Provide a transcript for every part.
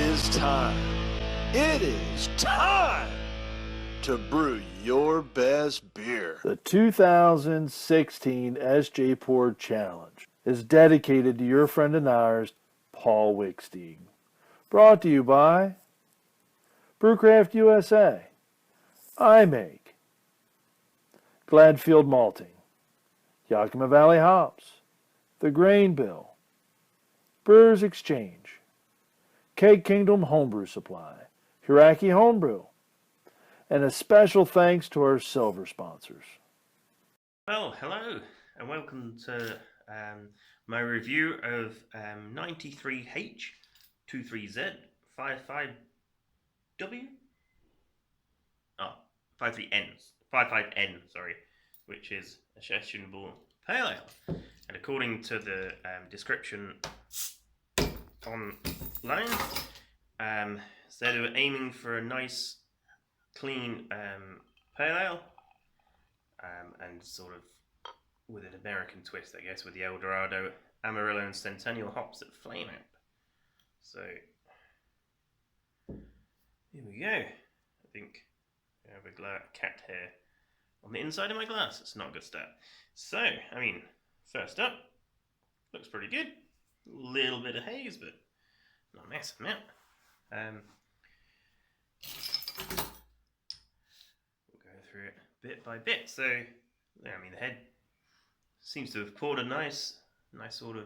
is time. It is time to brew your best beer. The 2016 SJPorr Challenge is dedicated to your friend and ours, Paul Wickstein. Brought to you by Brewcraft USA, iMake, Gladfield Malting, Yakima Valley Hops, The Grain Bill, Brewers Exchange, Keg Kingdom Homebrew Supply, Hiraki Homebrew, and a special thanks to our silver sponsors. Well, hello, and welcome to my review of 93h-23z-55w. 55n, sorry, which is a sessionable pale ale. And according to the description online, so they were aiming for a nice, clean pale ale, and sort of with an American twist, I guess, with the Eldorado, Amarillo, and Centennial hops that flame out. So here we go. I think I have a cat hair on the inside of my glass. It's not a good start. So, I mean, first up, looks pretty good. A little bit of haze, but not a massive amount. We'll go through it bit by bit. So, I mean, the head seems to have poured a nice sort of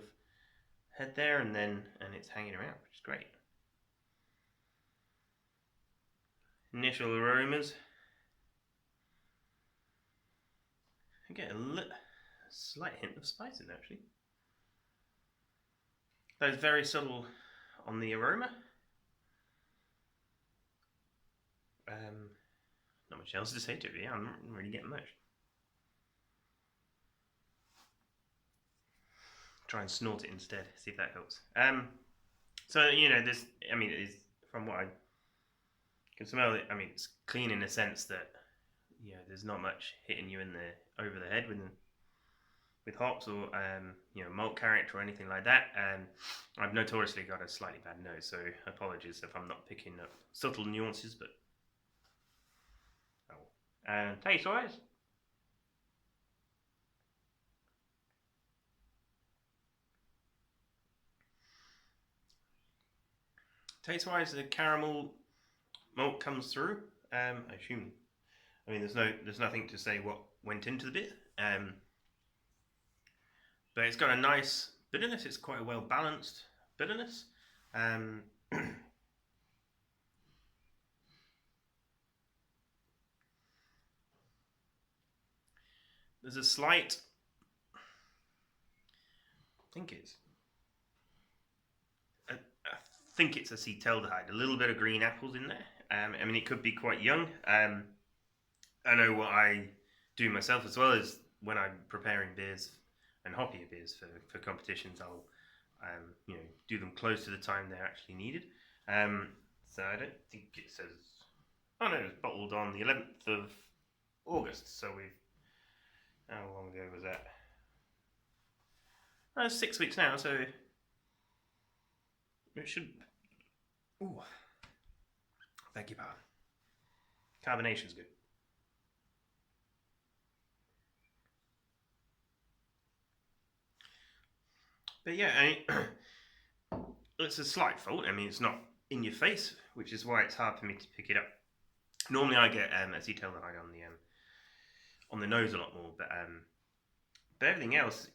head there, and it's hanging around, which is great. Initial aromas. I get a slight hint of spice in there, actually. That is very subtle on the aroma. Not much else to say to it, yeah, I'm not really getting much. Try and snort it instead, see if that helps. So, you know, this, I mean, it is, from what I can smell it, I mean, it's clean in the sense that, you know, there's not much hitting you over the head with hops or, you know, malt character or anything like that. I've notoriously got a slightly bad nose, so apologies if I'm not picking up subtle nuances, but taste-wise, the caramel malt comes through. I assume. I mean, there's nothing to say what went into the beer. But it's got a nice bitterness. It's quite a well balanced bitterness. There's a slight, I think it's acetaldehyde, a little bit of green apples in there. I mean, it could be quite young. I know what I do myself as well is when I'm preparing beers and hoppier beers for competitions, I'll you know, do them close to the time they're actually needed. So I don't think it says. Oh no, it was bottled on the 11th of August. So how long ago was that? 6 weeks now, so it should. Ooh, beg your pardon. Carbonation's good. But yeah, I mean, it's a slight fault. I mean, it's not in your face, which is why it's hard for me to pick it up. Normally, I get acetaldehyde on the nose a lot more, but everything else,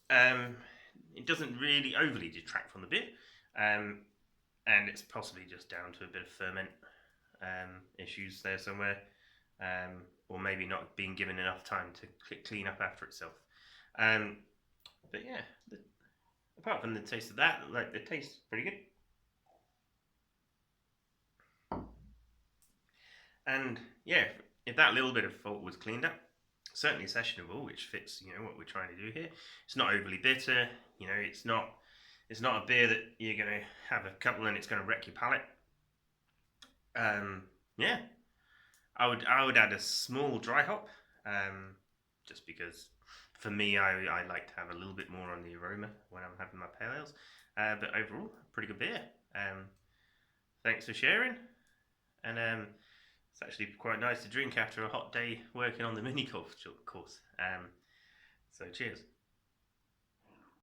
it doesn't really overly detract from the beer, and it's possibly just down to a bit of ferment issues there somewhere, or maybe not being given enough time to clean up after itself. But yeah, apart from the taste of that, like, the taste is pretty good. And yeah, if that little bit of fault was cleaned up, certainly sessionable, which fits, you know, what we're trying to do here. It's not overly bitter, you know, it's not a beer that you're going to have a couple and it's going to wreck your palate. Yeah, I would add a small dry hop, just because for me, I like to have a little bit more on the aroma when I'm having my pale ales. But overall, pretty good beer. thanks for sharing. And it's actually quite nice to drink after a hot day working on the mini golf course. So cheers.